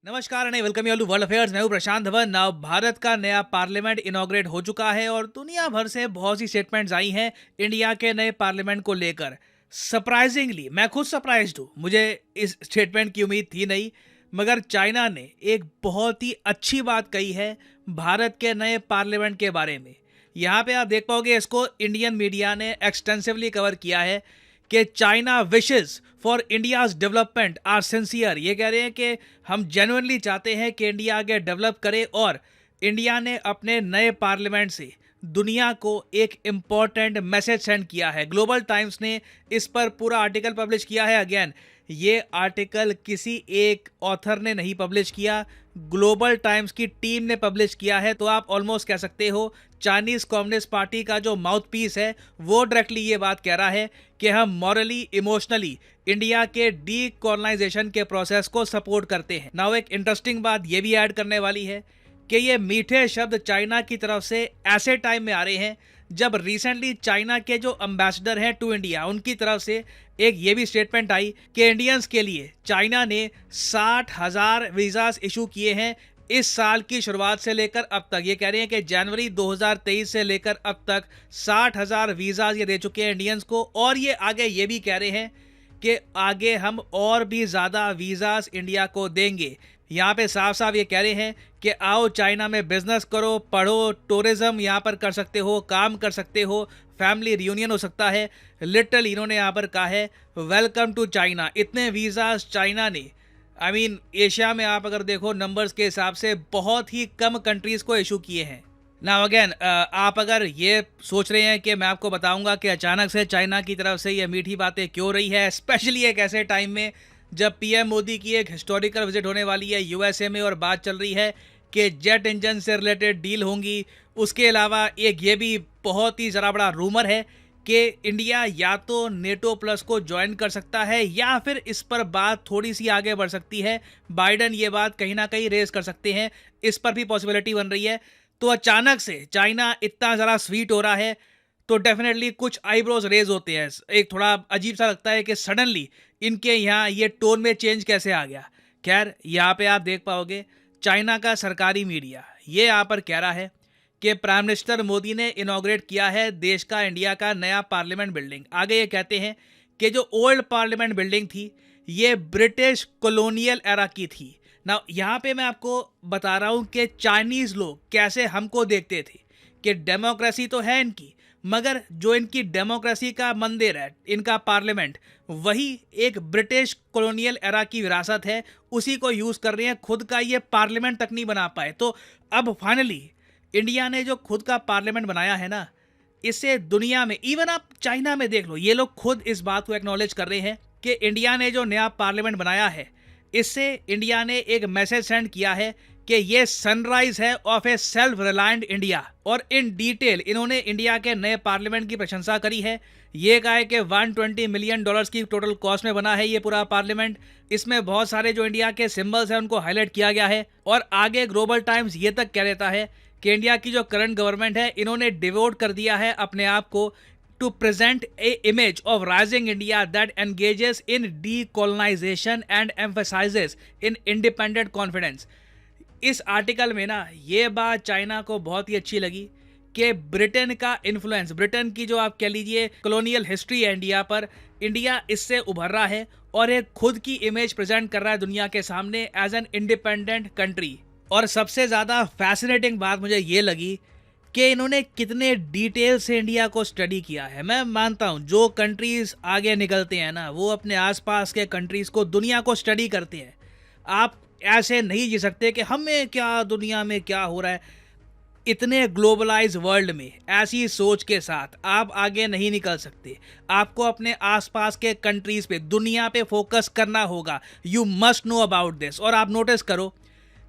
नमस्कार and welcome you all to world affairs. मैं हूं प्रशांत धवन। नाउ भारत का नया पार्लियामेंट इनॉग्रेट हो चुका है और दुनिया भर से बहुत सी स्टेटमेंट्स आई हैं इंडिया के नए पार्लियामेंट को लेकर। सरप्राइजिंगली मैं खुद सरप्राइज्ड हूं, मुझे इस स्टेटमेंट की उम्मीद थी नहीं, मगर चाइना ने एक बहुत ही अच्छी बात कही है भारत के नए पार्लियामेंट के बारे में। यहाँ पे आप देख पाओगे, इसको इंडियन मीडिया ने एक्सटेंसिवली कवर किया है कि China wishes for India's development are sincere. ये कह रहे हैं कि हम जेन्युइनली चाहते हैं कि इंडिया आगे डेवलप करे, और इंडिया ने अपने नए पार्लियामेंट से दुनिया को एक इम्पॉर्टेंट मैसेज सेंड किया है। ग्लोबल टाइम्स ने इस पर पूरा आर्टिकल पब्लिश किया है। अगेन, ये आर्टिकल किसी एक ऑथर ने नहीं पब्लिश किया, ग्लोबल टाइम्स की टीम ने पब्लिश किया है। तो आप ऑलमोस्ट कह सकते हो चाइनीज कम्युनिस्ट पार्टी का जो माउथ पीस है वो डायरेक्टली ये बात कह रहा है कि हम मॉरली इमोशनली इंडिया के डी कॉलोनाइजेशन के प्रोसेस को सपोर्ट करते हैं। नाउ एक इंटरेस्टिंग बात ये भी ऐड करने वाली है कि ये मीठे शब्द चाइना की तरफ से ऐसे टाइम में आ रहे हैं जब रिसेंटली चाइना के जो एम्बेसडर हैं टू इंडिया, उनकी तरफ से एक ये भी स्टेटमेंट आई कि इंडियंस के लिए चाइना ने 60,000 वीज़ास इशू किए हैं इस साल की शुरुआत से लेकर अब तक। ये कह रहे हैं कि जनवरी 2023 से लेकर अब तक 60,000 वीज़ास ये दे चुके हैं इंडियंस को, और ये आगे ये भी कह रहे हैं कि आगे हम और भी ज़्यादा वीज़ास इंडिया को देंगे। यहाँ पे साफ साफ ये कह रहे हैं कि आओ चाइना में बिजनेस करो, पढ़ो, टूरिज्म यहाँ पर कर सकते हो, काम कर सकते हो, फैमिली रियूनियन हो सकता है। लिटरली इन्होंने यहाँ पर कहा है वेलकम टू चाइना। इतने वीज़ास चाइना ने, एशिया में आप अगर देखो नंबर्स के हिसाब से बहुत ही कम कंट्रीज़ को इशू किए हैं। नाउ अगेन, आप अगर ये सोच रहे हैं कि मैं आपको बताऊंगा कि अचानक से चाइना की तरफ से ये मीठी बातें क्यों रही है, स्पेशली एक ऐसे टाइम में जब पीएम मोदी की एक हिस्टोरिकल विजिट होने वाली है यूएसए में और बात चल रही है कि जेट इंजन से रिलेटेड डील होंगी। उसके अलावा एक ये भी बहुत ही ज़रा बड़ा रूमर है कि इंडिया या तो नेटो प्लस को ज्वाइन कर सकता है या फिर इस पर बात थोड़ी सी आगे बढ़ सकती है। बाइडन ये बात कहीं ना कहीं रेज कर सकते हैं, इस पर भी पॉसिबिलिटी बन रही है। तो अचानक से चाइना इतना ज़रा स्वीट हो रहा है तो डेफिनेटली कुछ आईब्रोज रेज होते हैं। एक थोड़ा अजीब सा लगता है कि सडनली इनके यहाँ ये टोन में चेंज कैसे आ गया। खैर, यहाँ पे आप देख पाओगे चाइना का सरकारी मीडिया ये यहाँ पर कह रहा है कि प्राइम मिनिस्टर मोदी ने इनॉग्रेट किया है देश का, इंडिया का नया पार्लियामेंट बिल्डिंग। आगे ये कहते हैं कि जो ओल्ड पार्लियामेंट बिल्डिंग थी ये ब्रिटिश कॉलोनियल एरा की थी। ना यहाँ पे मैं आपको बता रहा हूँ कि चाइनीज़ लोग कैसे हमको देखते थे कि डेमोक्रेसी तो है इनकी, मगर जो इनकी डेमोक्रेसी का मंदिर है, इनका पार्लियामेंट, वही एक ब्रिटिश कॉलोनियल एरा की विरासत है, उसी को यूज़ कर रहे हैं। खुद का ये पार्लियामेंट तक नहीं बना पाए, तो अब फाइनली इंडिया ने जो खुद का पार्लियामेंट बनाया है ना, इससे दुनिया में, इवन आप चाइना में देख लो, ये लोग खुद इस बात को एक्नॉलेज कर रहे हैं कि इंडिया ने जो नया पार्लियामेंट बनाया है इससे इंडिया ने एक मैसेज सेंड किया है कि ये सनराइज है of A self reliant India. और इन डिटेल इन्होंने इंडिया के नए पार्लियामेंट की प्रशंसा करी है। ये कहा है कि $120 मिलियन की टोटल कॉस्ट में बना है ये पूरा पार्लियामेंट। इसमें बहुत सारे जो इंडिया के सिंबल्स हैं उनको हाईलाइट किया गया है। और आगे ग्लोबल टाइम्स ये तक कह देता है कि इंडिया की जो करंट गवर्नमेंट है इन्होंने डिवोट कर दिया है अपने आप को to present a image of rising India that engages in decolonization and emphasizes in independent confidence। इस आर्टिकल में ना ये बात चाइना को बहुत ही अच्छी लगी कि ब्रिटेन का इन्फ्लुएंस, ब्रिटेन की जो आप कह लीजिए कॉलोनियल हिस्ट्री है इंडिया पर, इंडिया इससे उभर रहा है और एक खुद की इमेज प्रेजेंट कर रहा है दुनिया के सामने एज एन इंडिपेंडेंट कंट्री। और सबसे ज़्यादा फैसिनेटिंग बात मुझे ये लगी कि इन्होंने कितने डिटेल से इंडिया को स्टडी किया है। मैं मानता हूँ जो कंट्रीज़ आगे निकलते हैं ना, वो अपने आसपास के कंट्रीज़ को, दुनिया को स्टडी करते हैं। आप ऐसे नहीं जी सकते कि हमें क्या, दुनिया में क्या हो रहा है। इतने ग्लोबलाइज वर्ल्ड में ऐसी सोच के साथ आप आगे नहीं निकल सकते। आपको अपने आसपास के कंट्रीज़ पे, दुनिया पे फोकस करना होगा। You must know about this. और आप नोटिस करो,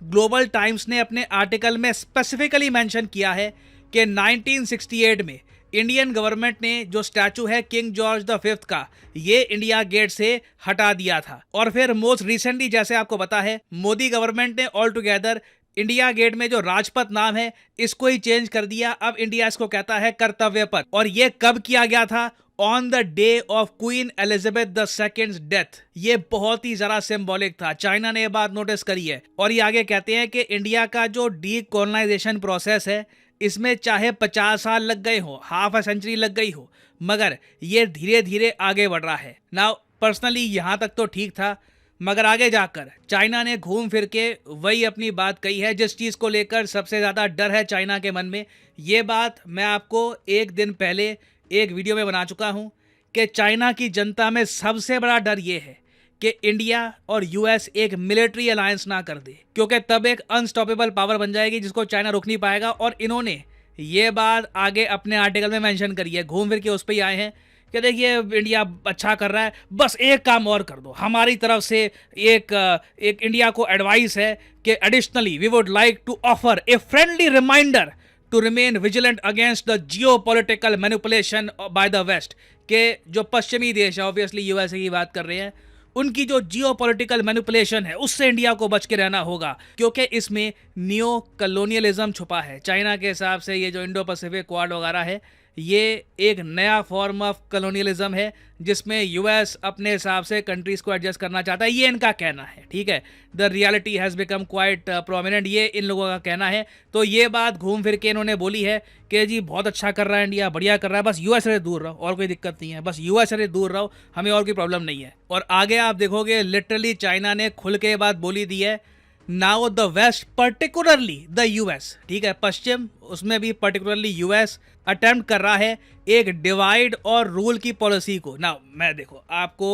ग्लोबल टाइम्स ने अपने आर्टिकल में स्पेसिफिकली मेंशन किया है कि 1968 में इंडियन गवर्नमेंट ने जो स्टैचू है किंग जॉर्ज द फिफ्थ का, ये इंडिया गेट से हटा दिया था। और फिर मोस्ट रिसेंटली, जैसे आपको पता है, मोदी गवर्नमेंट ने ऑल टुगेदर इंडिया गेट में जो राजपथ नाम है इसको ही चेंज कर दिया। अब इंडिया इसको कहता है कर्तव्य पथ। और ये कब किया गया था on the day of queen Elizabeth the second death. ये बहुत ही जरा सिंबॉलिक था। चाइना ने ये बात नोटिस करी है और ये आगे कहते हैं कि इंडिया का जो डीकोलोनाइजेशन प्रोसेस है इसमें चाहे 50 साल लग गए हो, हाफ अ सेंचुरी लग गई हो, मगर ये धीरे धीरे आगे बढ़ रहा है। नाउ पर्सनली यहाँ तक तो ठीक था, मगर आगे जाकर चाइना ने घूम फिर के वही अपनी बात कही है जिस चीज़ को लेकर सबसे ज़्यादा डर है चाइना के मन में। ये बात मैं आपको एक दिन पहले एक वीडियो में बना चुका हूँ कि चाइना की जनता में सबसे बड़ा डर ये है कि इंडिया और यूएस एक मिलिट्री अलायंस ना कर दे, क्योंकि तब एक अनस्टॉपेबल पावर बन जाएगी जिसको चाइना रोक नहीं पाएगा। और इन्होंने ये बात आगे अपने आर्टिकल में मेंशन करी है, घूम फिर के उस पर ही आए हैं कि देखिए इंडिया अच्छा कर रहा है, बस एक काम और कर दो। हमारी तरफ से एक इंडिया को एडवाइस है कि additionally we would like to offer a friendly reminder to remain vigilant against the geopolitical manipulation by the West. के जो पश्चिमी देश है, ऑब्वियसली यूएसए की बात कर रहे हैं, उनकी जो जियोपॉलिटिकल मैनिपुलेशन है उससे इंडिया को बच के रहना होगा, क्योंकि इसमें नियो कलोनियलिज्म छुपा है। चाइना के हिसाब से ये जो इंडो पैसिफिक क्वाड वगैरह है ये एक नया फॉर्म ऑफ कलोनियलिज्म है जिसमें यूएस अपने हिसाब से कंट्रीज को एडजस्ट करना चाहता है। ये इनका कहना है, ठीक है। The reality has become quite prominent, ये इन लोगों का कहना है। तो ये बात घूम फिर के इन्होंने बोली है कि जी बहुत अच्छा कर रहा है इंडिया, बढ़िया कर रहा है, बस यूएस से दूर रहो और कोई दिक्कत नहीं है, बस यूएस से दूर रहो, हमें और कोई प्रॉब्लम नहीं है। और आगे आप देखोगे लिटरली चाइना ने खुल के बात बोली दी है, now the West particularly the US, ठीक है, पश्चिम उसमें भी पर्टिकुलरली यूएस अटेम्प्ट कर रहा है एक डिवाइड और रूल की पॉलिसी को। नाउ मैं देखो आपको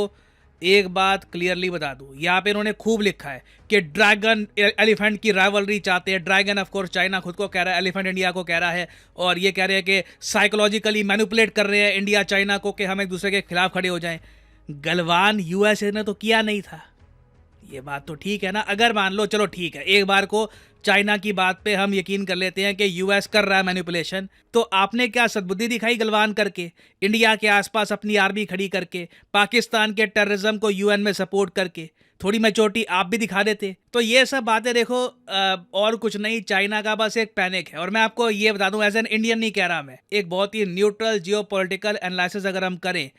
एक बात क्लियरली बता दूं, यहाँ पे इन्होंने खूब लिखा है कि ड्रैगन एलिफेंट की राइवलरी चाहते हैं। ड्रैगन ऑफ कोर्स चाइना खुद को कह रहा है, एलिफेंट इंडिया को कह रहा है, और ये कह रहे हैं कि साइकोलॉजिकली मैनिपुलेट कर रहे हैं इंडिया चाइना को कि हम एक दूसरे के खिलाफ खड़े हो जाएं। गलवान यूएसए ने तो किया नहीं था, ये बात तो ठीक है ना। अगर मान लो चलो ठीक है, एक बार को चाइना की बात पे हम यकीन कर लेते हैं कि यूएस कर रहा है मैनिपुलेशन, तो आपने क्या सद्बुद्धि दिखाई गलवान करके, इंडिया के आसपास अपनी आर्मी खड़ी करके, पाकिस्तान के टेररिज्म को यूएन में सपोर्ट करके थोड़ी मैच्योरिटी आप भी दिखा देते। तो ये सब बातें देखो और कुछ नहीं, चाइना का बस एक पैनिक है। और मैं आपको ये बता दूं, एज एन इंडियन नहीं कह रहा मैं, एक बहुत ही न्यूट्रल जियोपॉलिटिकल एनालिसिस अगर हम करें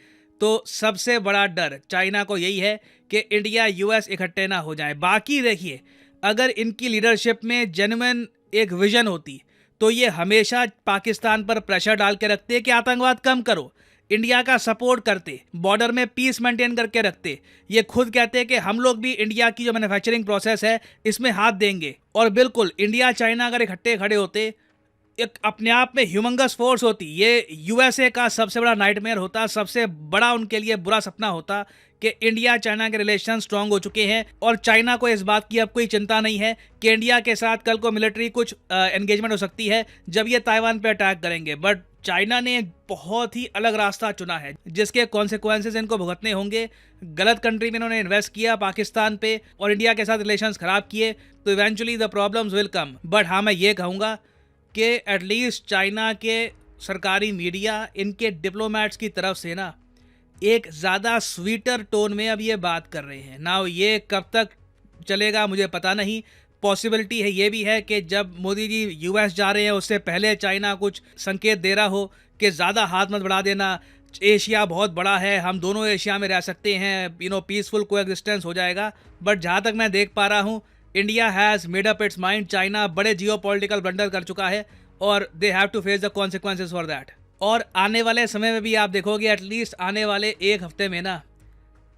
तो सबसे बड़ा डर चाइना को यही है कि इंडिया यूएस इकट्ठे ना हो जाए। बाकी देखिए, अगर इनकी लीडरशिप में जेन्युइन एक विजन होती तो ये हमेशा पाकिस्तान पर प्रेशर डाल के रखते कि आतंकवाद कम करो, इंडिया का सपोर्ट करते, बॉर्डर में पीस मेंटेन करके रखते। ये खुद कहते हैं कि हम लोग भी इंडिया की जो मैन्युफैक्चरिंग प्रोसेस है इसमें हाथ देंगे। और बिल्कुल इंडिया चाइना अगर इकट्ठे खड़े होते, एक अपने आप में ह्यूमंगस फोर्स होती, ये यूएसए का सबसे बड़ा नाइटमेयर होता, सबसे बड़ा उनके लिए बुरा सपना होता कि इंडिया चाइना के रिलेशन स्ट्रांग हो चुके हैं और चाइना को इस बात की अब कोई चिंता नहीं है कि इंडिया के साथ कल को मिलिट्री कुछ एंगेजमेंट हो सकती है जब ये ताइवान पे अटैक करेंगे। बट चाइना ने एक बहुत ही अलग रास्ता चुना है जिसके कॉन्सिक्वेंसेस इनको भुगतने होंगे। गलत कंट्री में इन्होंने इन्वेस्ट किया पाकिस्तान पे और इंडिया के साथ रिलेशंस खराब किए, तो eventually the problems will come. But हाँ, मैं ये कहूँगा कि एटलीस्ट चाइना के सरकारी मीडिया, इनके डिप्लोमेट्स की तरफ से ना एक ज़्यादा स्वीटर टोन में अब ये बात कर रहे हैं ना। ये कब तक चलेगा मुझे पता नहीं। पॉसिबिलिटी है ये भी है कि जब मोदी जी यूएस जा रहे हैं उससे पहले चाइना कुछ संकेत दे रहा हो कि ज़्यादा हाथ मत बढ़ा देना, एशिया बहुत बड़ा है, हम दोनों एशिया में रह सकते हैं, पीसफुल कोएग्जिस्टेंस हो जाएगा। बट जहाँ तक मैं देख पा रहा हूँ, India has made up its mind. China बड़े जियोपॉलिटिकल ब्लंडर कर चुका है और they have to face the consequences for that. और आने वाले समय में भी आप देखोगे, एटलीस्ट आने वाले एक हफ्ते में ना,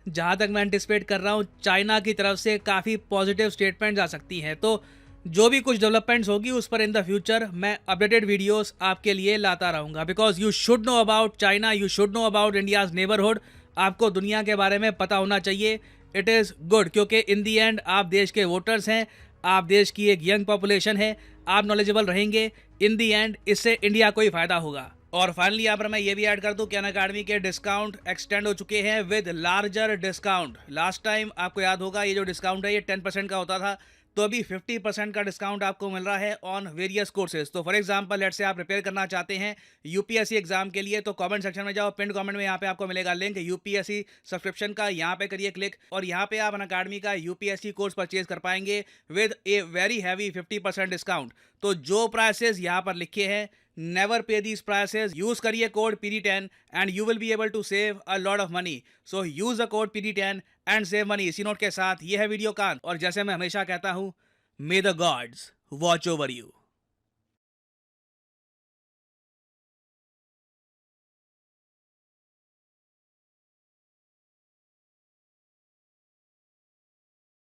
जहाँ तक मैं एंटिसिपेट कर रहा हूँ, चाइना की तरफ से काफ़ी पॉजिटिव स्टेटमेंट्स आ सकती हैं। तो जो भी कुछ डेवलपमेंट्स होगी उस पर इन द फ्यूचर मैं अपडेटेड वीडियोस आपके लिए लाता रहूँगा, because you should know about China, you should know about India's neighbourhood. आपको दुनिया के बारे में पता होना चाहिए। इट इज़ गुड, क्योंकि इन दी एंड आप देश के वोटर्स हैं, आप देश की एक यंग पॉपुलेशन है, आप नॉलेजेबल रहेंगे, इन दी एंड इससे इंडिया को ही फ़ायदा होगा। और फाइनली यहाँ पर मैं ये भी ऐड कर दूं कि अनअकैडमी के डिस्काउंट एक्सटेंड हो चुके हैं with larger discount. Last time आपको याद होगा ये जो डिस्काउंट है ये 10% का होता था, तो अभी 50% का डिस्काउंट आपको मिल रहा है ऑन वेरियस कोर्सेज। तो फॉर एग्जांपल लेट्स से आप प्रिपेयर करना चाहते हैं यूपीएससी एग्जाम के लिए, तो कमेंट सेक्शन में जाओ, पिन कमेंट में यहाँ पे आपको मिलेगा लिंक यूपीएससी सब्सक्रिप्शन का, यहाँ पे करिए क्लिक और यहाँ पे आप अनअकैडमी का यूपीएससी कोर्स परचेज कर पाएंगे with a very heavy 50% discount. तो जो प्राइसेस यहाँ पर लिखे हैं never pay these prices, use करिए code PD10 and you will be able to save a lot of money. So use the code PD10 and save money. इसी note के साथ ये है वीडियो का, और जैसे मैं हमेशा कहता हूं, मे the gods watch over you.